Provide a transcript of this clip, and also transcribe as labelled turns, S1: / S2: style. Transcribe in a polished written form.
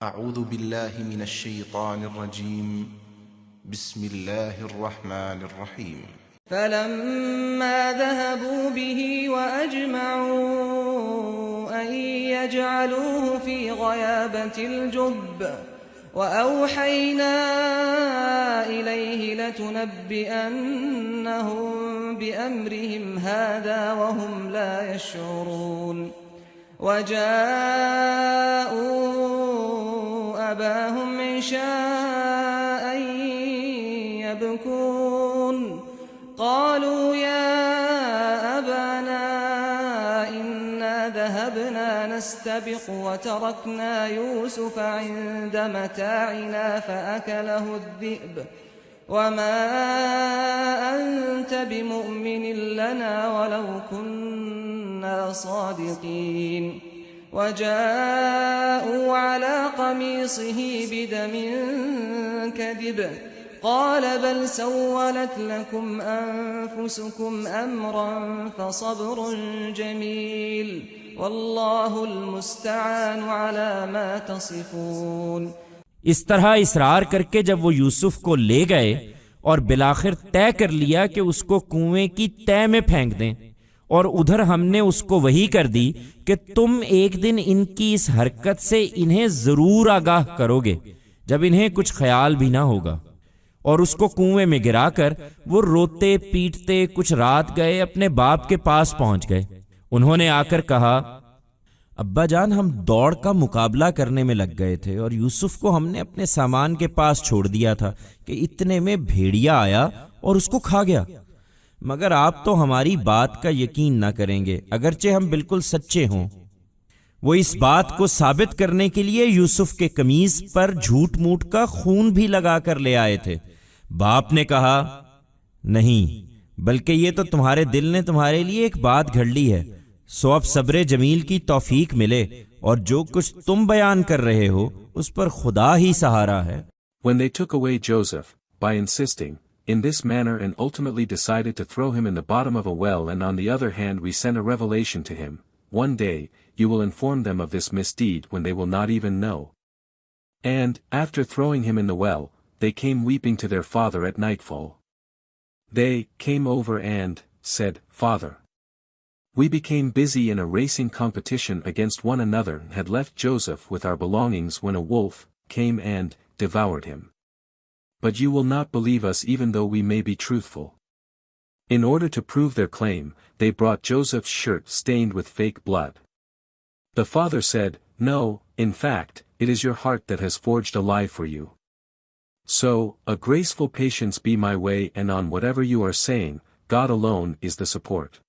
S1: أعوذ بالله من الشيطان الرجيم. بسم الله الرحمن الرحيم.
S2: فلما ذهبوا به وأجمعوا أن يجعلوه في غيابة الجب وأوحينا إليه لتنبئنهم بأمرهم هذا وهم لا يشعرون وجاءوا أباهم عشاء يبكون قالوا يا أبانا إنا ذهبنا نستبق وتركنا يوسف عند متاعنا فأكله الذئب وما أنت بمؤمن لنا ولو كنا صادقين وجاءوا على قميصه بدم كذب قال بل سولت لكم أنفسكم أمرا فصبر جميل والله المستعان على ما تصفون۔
S3: اس طرح اصرار کر کے جب وہ یوسف کو لے گئے اور بالآخر طے کر لیا کہ اس کو کنویں کی تہ میں پھینک دیں، اور ادھر ہم نے اس کو وحی کر دی کہ تم ایک دن ان کی اس حرکت سے انہیں ضرور آگاہ کرو گے جب انہیں کچھ خیال بھی نہ ہوگا، اور اس کو کنویں میں گرا کر وہ روتے پیٹتے کچھ رات گئے اپنے باپ کے پاس پہنچ گئے۔ انہوں نے آ کر کہا، ابا جان ہم دوڑ کا مقابلہ کرنے میں لگ گئے تھے اور یوسف کو ہم نے اپنے سامان کے پاس چھوڑ دیا تھا کہ اتنے میں بھیڑیا آیا اور اس کو کھا گیا، مگر آپ تو ہماری بات کا یقین نہ کریں گے اگرچہ ہم بالکل سچے ہوں۔ وہ اس بات کو ثابت کرنے کے لیے یوسف کے قمیص پر جھوٹ موٹ کا خون بھی لگا کر لے آئے تھے۔ باپ نے کہا، نہیں بلکہ یہ تو تمہارے دل نے تمہارے لیے ایک بات گھڑ لی ہے، سو اب صبر جمیل کی توفیق ملے، اور جو کچھ تم بیان کر رہے ہو اس پر خدا ہی سہارا ہے۔
S4: When they took away Joseph, by insisting in this manner and ultimately decided to throw him in the bottom of a well, and on the other hand we sent a revelation to him, one day you will inform them of this misdeed when they will not even know. And, after throwing him in the well, they came weeping to their father at nightfall. They came over and said, Father, we became busy in a racing competition against one another and had left Joseph with our belongings when a wolf came and devoured him. But you will not believe us even though we may be truthful. In order to prove their claim, they brought Joseph's shirt stained with fake blood. The father said, No, in fact, it is your heart that has forged a lie for you. So, a graceful patience be my way, and on whatever you are saying, God alone is the support.